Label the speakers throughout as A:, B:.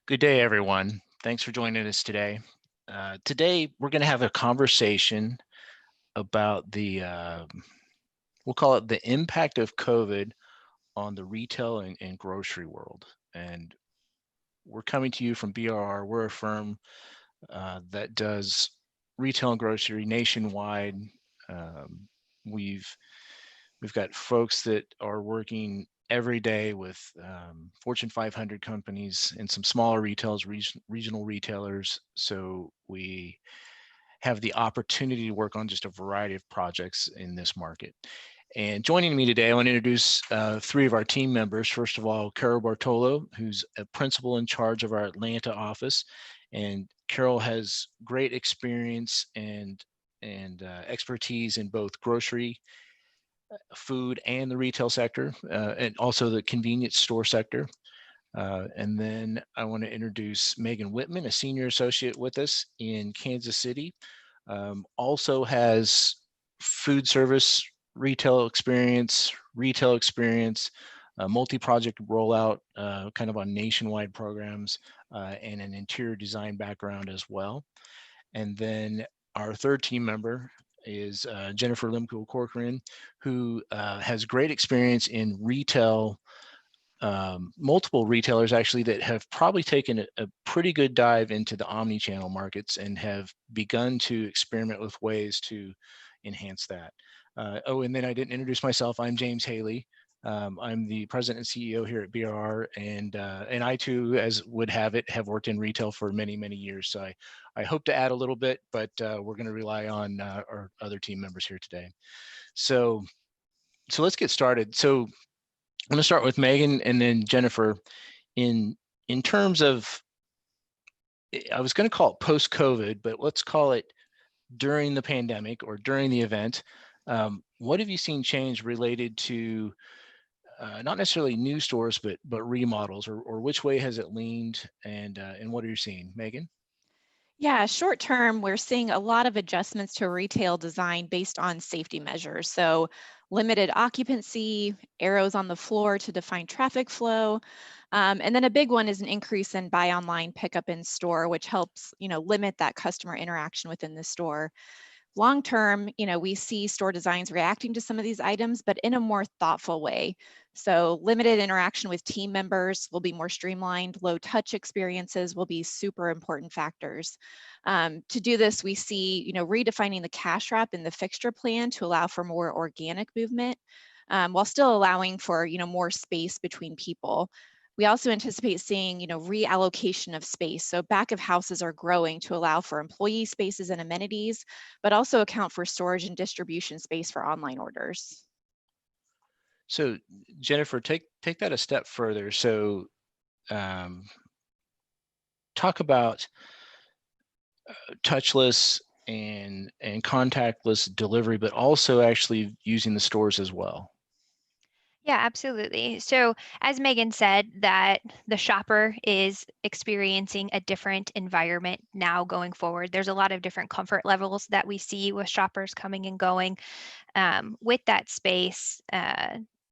A: Good day, everyone. Thanks for joining us today. Today, we're going to have a conversation about we'll call it the impact of COVID on the retail and grocery world. And we're coming to you from BRR. We're a firm that does retail and grocery nationwide. Um, we've we've got folks that are working every day with Fortune 500 companies and some smaller regional retailers. So we have the opportunity to work on just a variety of projects in this market. And joining me today, I want to introduce three of our team members. First of all, Carol Bartolo, who's a principal in charge of our Atlanta office. And Carol has great experience and expertise in both grocery, food, and the retail sector, and also the convenience store sector. And then I want to introduce Megan Whitman, a senior associate with us in Kansas City. Also has food service retail experience, multi-project rollout, kind of on nationwide programs, and an interior design background as well. And then our third team member is Jennifer Limco Corcoran, who has great experience in retail, multiple retailers actually that have probably taken a pretty good dive into the omni-channel markets and have begun to experiment with ways to enhance that. Oh, and then I didn't introduce myself. I'm James Haley. I'm the president and CEO here at BRR, and I too, as would have it, have worked in retail for many, many years. So I hope to add a little bit, but we're going to rely on our other team members here today. So let's get started. So I'm going to start with Megan and then Jennifer. In terms of, I was going to call it post-COVID, but let's call it during the pandemic or during the event. What have you seen change related to not necessarily new stores, but remodels, or which way has it leaned, and what are you seeing, Megan?
B: Yeah, short term, we're seeing a lot of adjustments to retail design based on safety measures. So, limited occupancy, arrows on the floor to define traffic flow. And then a big one is an increase in buy online, pickup in store, which helps, limit that customer interaction within the store. Long term, we see store designs reacting to some of these items, but in a more thoughtful way. So limited interaction with team members will be more streamlined. Low touch experiences will be super important factors. To do this, we see, redefining the cash wrap in the fixture plan to allow for more organic movement, while still allowing for, more space between people. We also anticipate seeing, reallocation of space. So back of houses are growing to allow for employee spaces and amenities, but also account for storage and distribution space for online orders.
A: So Jennifer, take that a step further. So um, talk about touchless and contactless delivery, but also actually using the stores as well.
C: Yeah, absolutely. So, as Megan said, that the shopper is experiencing a different environment now going forward. There's a lot of different comfort levels that we see with shoppers coming and going. With that space,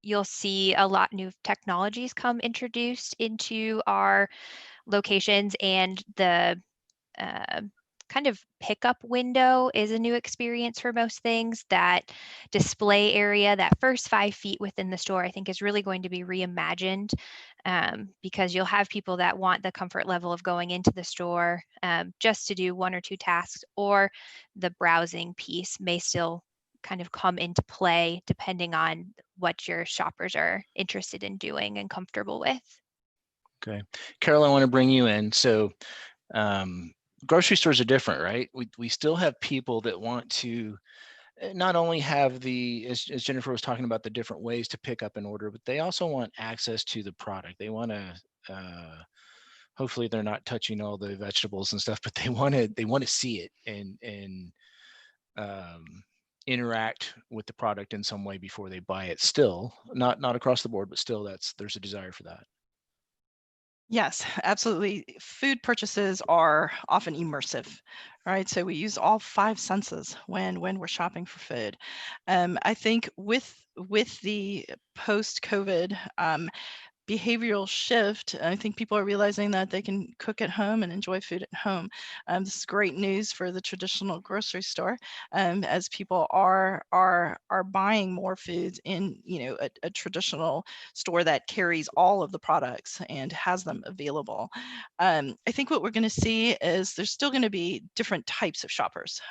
C: you'll see a lot new technologies come introduced into our locations, and the uh, kind of pickup window is a new experience for most things. That display area, that first 5 feet within the store, I think is really going to be reimagined, because you'll have people that want the comfort level of going into the store just to do one or two tasks, or the browsing piece may still kind of come into play depending on what your shoppers are interested in doing and comfortable with.
A: Okay, Carol, I want to bring you in. So grocery stores are different, right? We still have people that want to not only have as Jennifer was talking about, the different ways to pick up an order, but they also want access to the product. They want to, hopefully they're not touching all the vegetables and stuff, but they want to see it and um, interact with the product in some way before they buy it. Still, not across the board, but still there's a desire for that.
D: Yes, absolutely. Food purchases are often immersive, right? So we use all five senses when we're shopping for food. I think with the post-COVID, behavioral shift. I think people are realizing that they can cook at home and enjoy food at home. This is great news for the traditional grocery store, as people are buying more foods in a traditional store that carries all of the products and has them available. I think what we're going to see is there's still going to be different types of shoppers.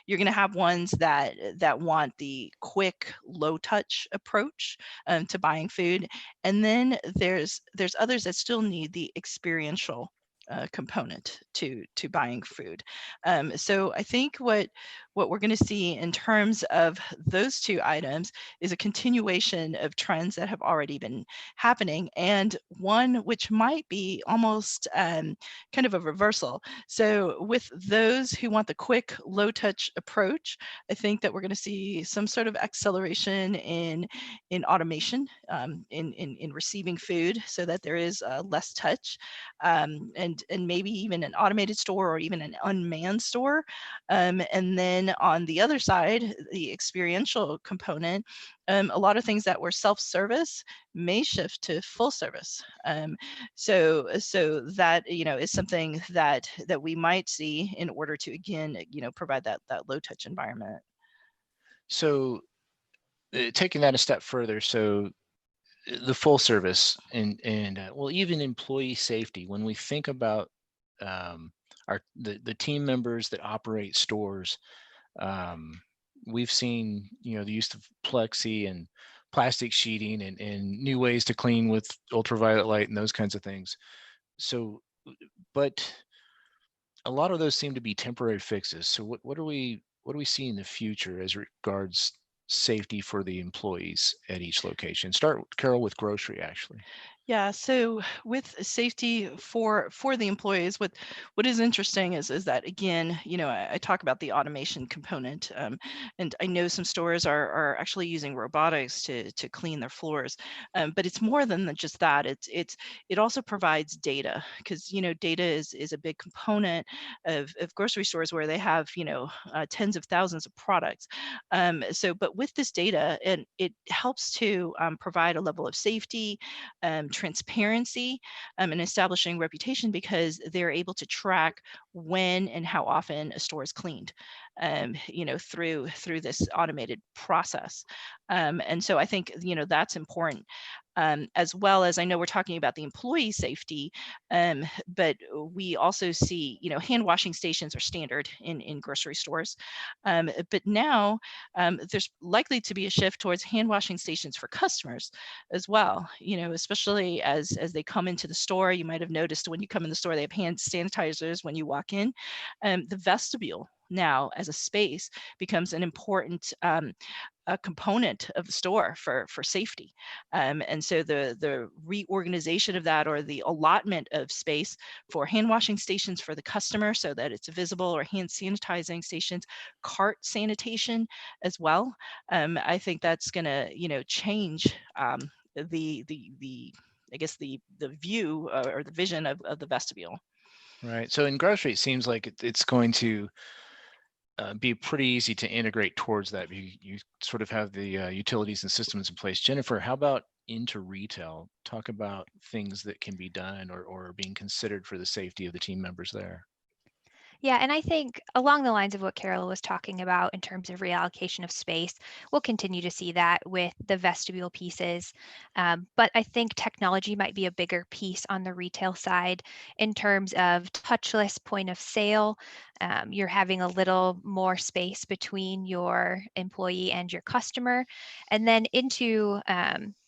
D: You're going to have ones that want the quick, low touch approach to buying food, and then there's others that still need the experiential component to buying food. So I think what we're going to see in terms of those two items is a continuation of trends that have already been happening, and one which might be almost kind of a reversal. So with those who want the quick, low touch approach, I think that we're going to see some sort of acceleration in automation, in receiving food, so that there is less touch, and maybe even an automated store or even an unmanned store. And then on the other side, the experiential component, a lot of things that were self-service may shift to full service. So that is something that we might see in order to, again, provide that low touch environment.
A: So taking that a step further, so the full service and well, even employee safety, when we think about the team members that operate stores, we've seen the use of plexi and plastic sheeting and new ways to clean with ultraviolet light and those kinds of things. So, but a lot of those seem to be temporary fixes. So what do we see in the future as regards safety for the employees at each location? Start, Carol, with grocery, actually.
D: Yeah, so with safety for the employees, what is interesting is that, again, I talk about the automation component, and I know some stores are actually using robotics to clean their floors, but it's more than just that. It also provides data, because data is a big component of grocery stores, where they have tens of thousands of products. But with this data, and it helps to provide a level of safety, transparency, and establishing reputation, because they're able to track when and how often a store is cleaned, through this automated process. And so I think that's important. As well as, I know we're talking about the employee safety, but we also see, hand washing stations are standard in grocery stores. But now there's likely to be a shift towards hand washing stations for customers as well, especially as they come into the store. You might have noticed, when you come in the store, they have hand sanitizers when you walk in. The vestibule now, as a space, becomes an important a component of the store for safety. And so the reorganization of that, or the allotment of space for hand washing stations for the customer, so that it's visible, or hand sanitizing stations, cart sanitation as well. I think that's going to change the I guess the view, or the vision of the vestibule.
A: Right. So in grocery, it seems like it's going to be pretty easy to integrate towards that. You sort of have the utilities and systems in place. Jennifer, how about into retail? Talk about things that can be done or are being considered for the safety of the team members there.
C: Yeah, and I think along the lines of what Carol was talking about in terms of reallocation of space, we'll continue to see that with the vestibule pieces. But I think technology might be a bigger piece on the retail side in terms of touchless point of sale. You're having a little more space between your employee and your customer. And then into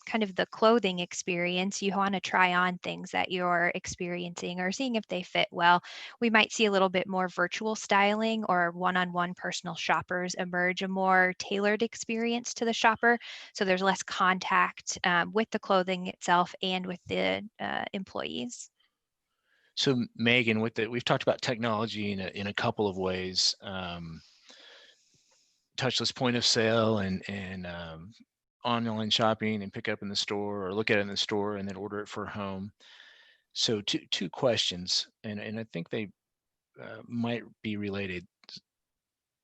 C: kind of the clothing experience, you want to try on things that you're experiencing or seeing if they fit well. We might see a little bit more virtual styling or one-on-one personal shoppers emerge, a more tailored experience to the shopper. So there's less contact with the clothing itself and with the employees.
A: So Megan, we've talked about technology in a couple of ways. Touchless point of sale and online shopping and pick up in the store, or look at it in the store and then order it for home. So two questions, and I think they might be related.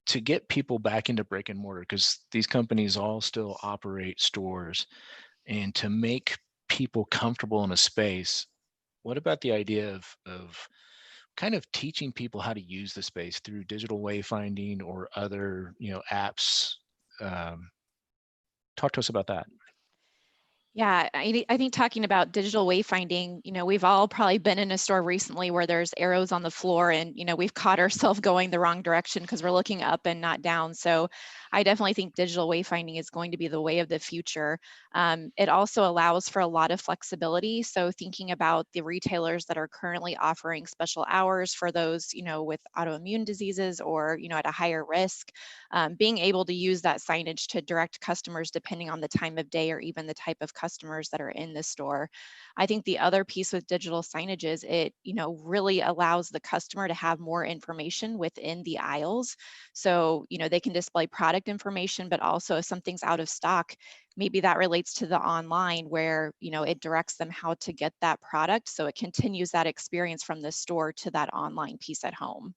A: To get people back into brick and mortar, because these companies all still operate stores, and to make people comfortable in a space, what about the idea of kind of teaching people how to use the space through digital wayfinding or other, apps? Um, Talk to us about that.
B: Yeah, I think talking about digital wayfinding, we've all probably been in a store recently where there's arrows on the floor and, we've caught ourselves going the wrong direction because we're looking up and not down. So I definitely think digital wayfinding is going to be the way of the future. It also allows for a lot of flexibility. So thinking about the retailers that are currently offering special hours for those, with autoimmune diseases or, at a higher risk, being able to use that signage to direct customers depending on the time of day or even the type of customers that are in the store. I think the other piece with digital signage is it, really allows the customer to have more information within the aisles. So, they can display product information, but also if something's out of stock, maybe that relates to the online where, it directs them how to get that product. So it continues that experience from the store to that online piece at home.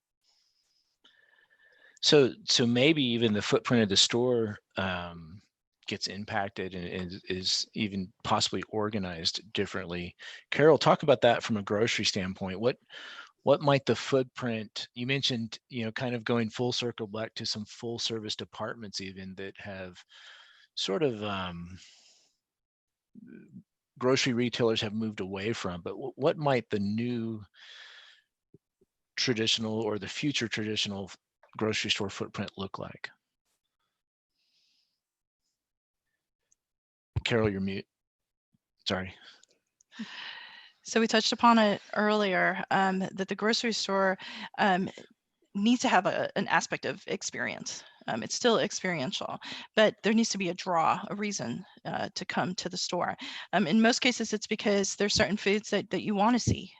A: So maybe even the footprint of the store gets impacted and is even possibly organized differently. Carol, talk about that from a grocery standpoint. What might the footprint, you mentioned, kind of going full circle back to some full service departments even that have sort of grocery retailers have moved away from, but what might the new traditional or the future traditional grocery store footprint look like? Carol, you're mute. Sorry.
D: So we touched upon it earlier, that the grocery store needs to have an aspect of experience. It's still experiential, but there needs to be a draw, a reason to come to the store. In most cases, it's because there's certain foods that you want to see,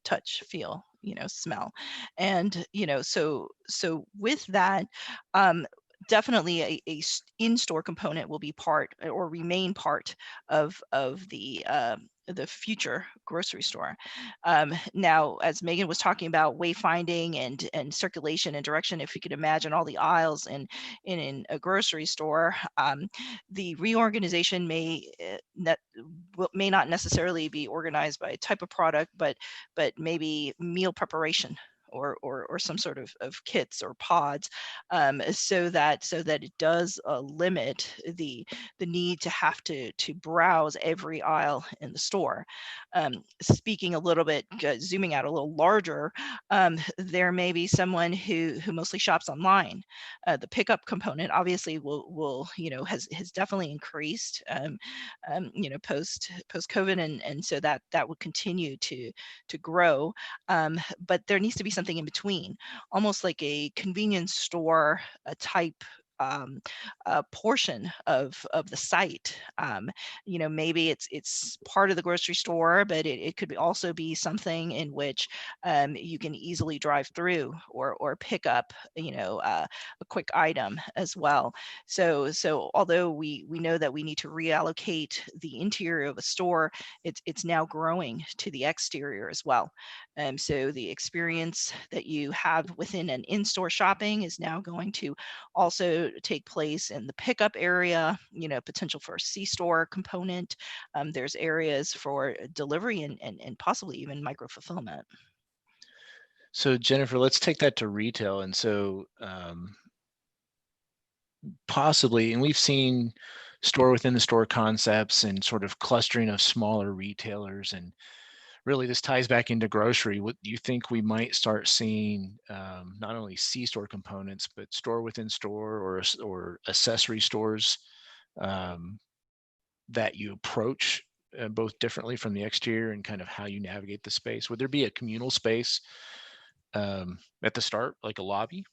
D: touch, feel, smell. And, so with that, definitely a in-store component will be part or remain part of the future grocery store. Now, as Megan was talking about wayfinding and circulation and direction, if you could imagine all the aisles in a grocery store, the reorganization may not necessarily be organized by type of product, but maybe meal preparation or some sort of kits or pods, so that it does limit the need to have to browse every aisle in the store. Speaking a little bit, zooming out a little larger, there may be someone who mostly shops online. The pickup component obviously will has definitely increased, post COVID, and so that will continue to grow. But there needs to be something in between, almost like a convenience store type portion of the site. Maybe it's part of the grocery store, but it could also be something in which you can easily drive through or pick up, a quick item as well. So although we know that we need to reallocate the interior of a store, it's now growing to the exterior as well. So the experience that you have within an in-store shopping is now going to also take place in the pickup area, potential for a C-store component. There's areas for delivery and possibly even micro fulfillment.
A: So Jennifer, let's take that to retail. And so possibly, and we've seen store within the store concepts and sort of clustering of smaller retailers, and really this ties back into grocery. What do you think we might start seeing, not only C-store components, but store within store or accessory stores that you approach both differently from the exterior and kind of how you navigate the space? Would there be a communal space at the start, like a lobby?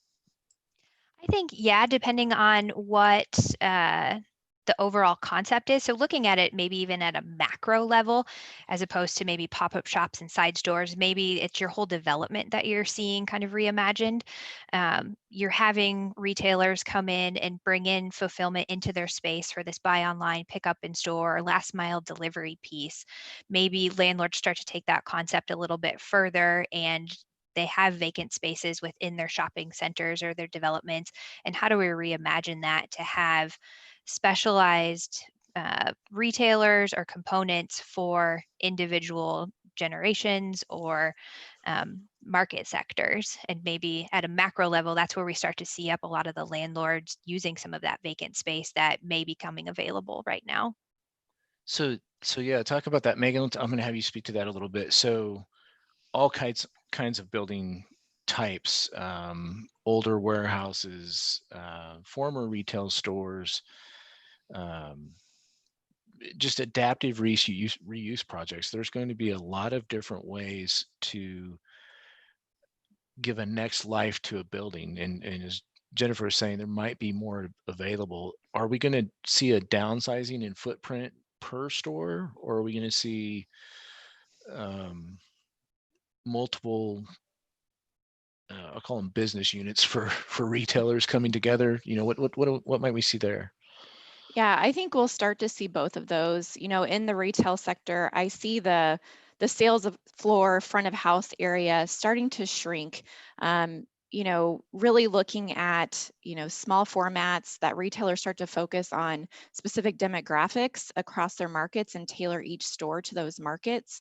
C: I think, yeah, depending on what the overall concept is. So looking at it maybe even at a macro level, as opposed to maybe pop-up shops and side stores, maybe it's your whole development that you're seeing kind of reimagined. You're having retailers come in and bring in fulfillment into their space for this buy online, pick up in store, or last mile delivery piece. Maybe landlords start to take that concept a little bit further, and they have vacant spaces within their shopping centers or their developments. And how do we reimagine that to have specialized retailers or components for individual generations or market sectors. And maybe at a macro level, that's where we start to see up a lot of the landlords using some of that vacant space that may be coming available right now.
A: So yeah, talk about that, Megan. I'm going to have you speak to that a little bit. So all kinds of building types, older warehouses, former retail stores, just adaptive reuse projects. There's going to be a lot of different ways to give a next life to a building. And as Jennifer is saying, there might be more available. Are we going to see a downsizing in footprint per store, or are we going to see multiple, I'll call them business units for retailers coming together? You know, what might we see there?
B: Yeah, I think we'll start to see both of those. In the retail sector, I see the sales of floor, front of house area starting to shrink. Really looking at, small formats that retailers start to focus on specific demographics across their markets and tailor each store to those markets.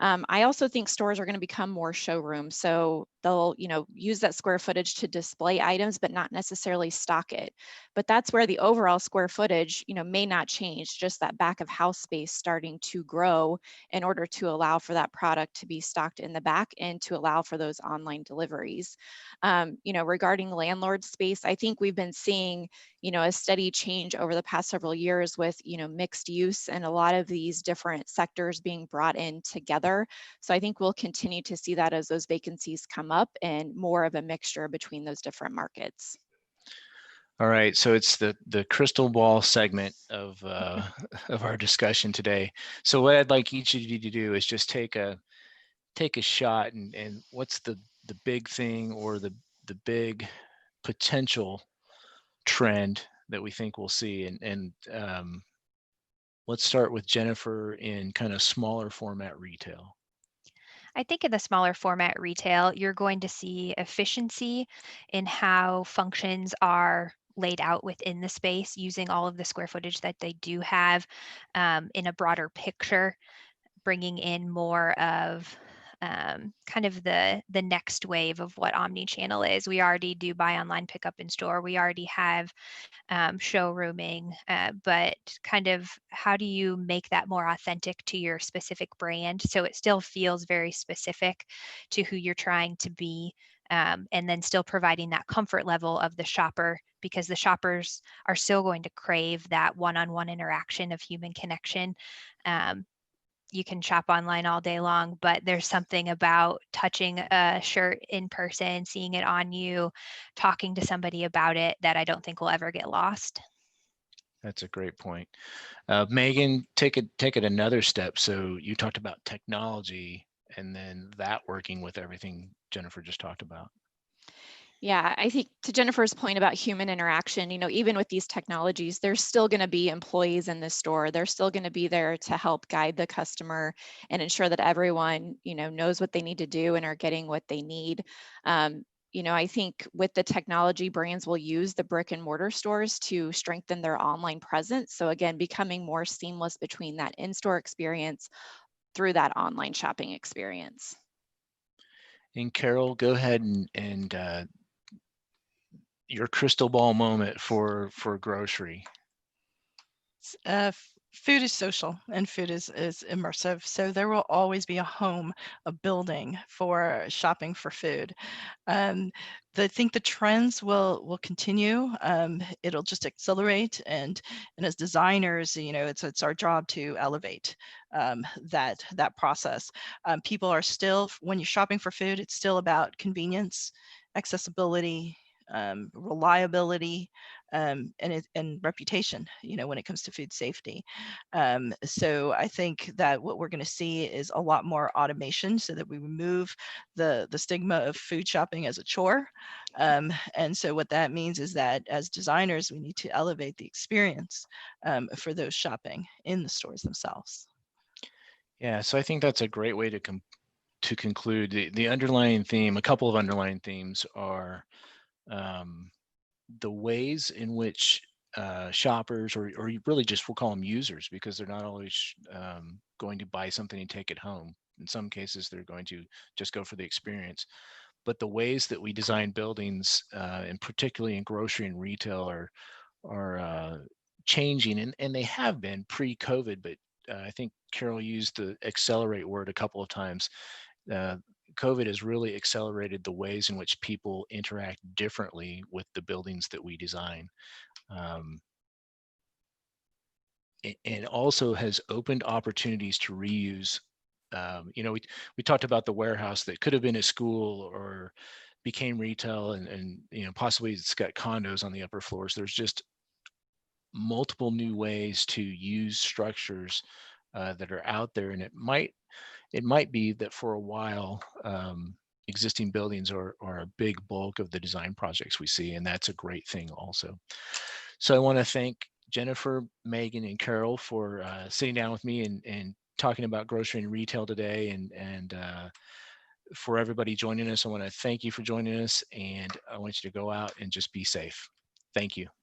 B: I also think stores are going to become more showrooms. So they'll, use that square footage to display items, but not necessarily stock it. But that's where the overall square footage, may not change, just that back of house space starting to grow in order to allow for that product to be stocked in the back and to allow for those online deliveries. Regarding landlord space, I think we've been seeing, a steady change over the past several years with, mixed use and a lot of these different sectors being brought in together. So I think we'll continue to see that as those vacancies come up and more of a mixture between those different markets.
A: All right, so it's the crystal ball segment of of our discussion today. So what I'd like each of you to do is just take a shot, and what's the big thing or the big potential trend that we think we'll see, and let's start with Jennifer in kind of smaller format retail.
C: I think in the smaller format retail, you're going to see efficiency in how functions are laid out within the space using all of the square footage that they do have in a broader picture, bringing in more of kind of the next wave of what omni-channel is. We already do buy online, pick up in store. We already have showrooming, but kind of how do you make that more authentic to your specific brand so it still feels very specific to who you're trying to be, and then still providing that comfort level of the shopper, because the shoppers are still going to crave that one-on-one interaction of human connection. You can shop online all day long, but there's something about touching a shirt in person, seeing it on you, talking to somebody about it that I don't think will ever get lost.
A: That's a great point. Megan, take it another step. So you talked about technology and then that working with everything Jennifer just talked about.
B: Yeah, I think to Jennifer's point about human interaction, even with these technologies, there's still going to be employees in the store. They're still going to be there to help guide the customer and ensure that everyone, knows what they need to do and are getting what they need. I think with the technology, brands will use the brick and mortar stores to strengthen their online presence. So again, becoming more seamless between that in-store experience through that online shopping experience.
A: And Carol, go ahead and your crystal ball moment for grocery.
D: Food is social and food is immersive. So there will always be a home, a building for shopping for food. I think the trends will continue. It'll just accelerate, and as designers, it's our job to elevate that process. People are still, when you're shopping for food, it's still about convenience, accessibility, reliability, and reputation, when it comes to food safety. So I think that what we're going to see is a lot more automation so that we remove the stigma of food shopping as a chore. And so what that means is that as designers, we need to elevate the experience for those shopping in the stores themselves.
A: Yeah, so I think that's a great way to conclude. The underlying theme, a couple of underlying themes are the ways in which shoppers, or you really just, we'll call them users, because they're not always going to buy something and take it home. In some cases, they're going to just go for the experience. But the ways that we design buildings, and particularly in grocery and retail, are changing, and they have been pre-COVID. But I think Carol used the accelerate word a couple of times. Uh, COVID has really accelerated the ways in which people interact differently with the buildings that we design. Um, and also has opened opportunities to reuse. We talked about the warehouse that could have been a school or became retail, and possibly it's got condos on the upper floors. There's just multiple new ways to use structures that are out there, and it might be that for a while, existing buildings are a big bulk of the design projects we see, and that's a great thing also. So I want to thank Jennifer, Megan, and Carol for sitting down with me and talking about grocery and retail today, and for everybody joining us. I want to thank you for joining us, and I want you to go out and just be safe. Thank you.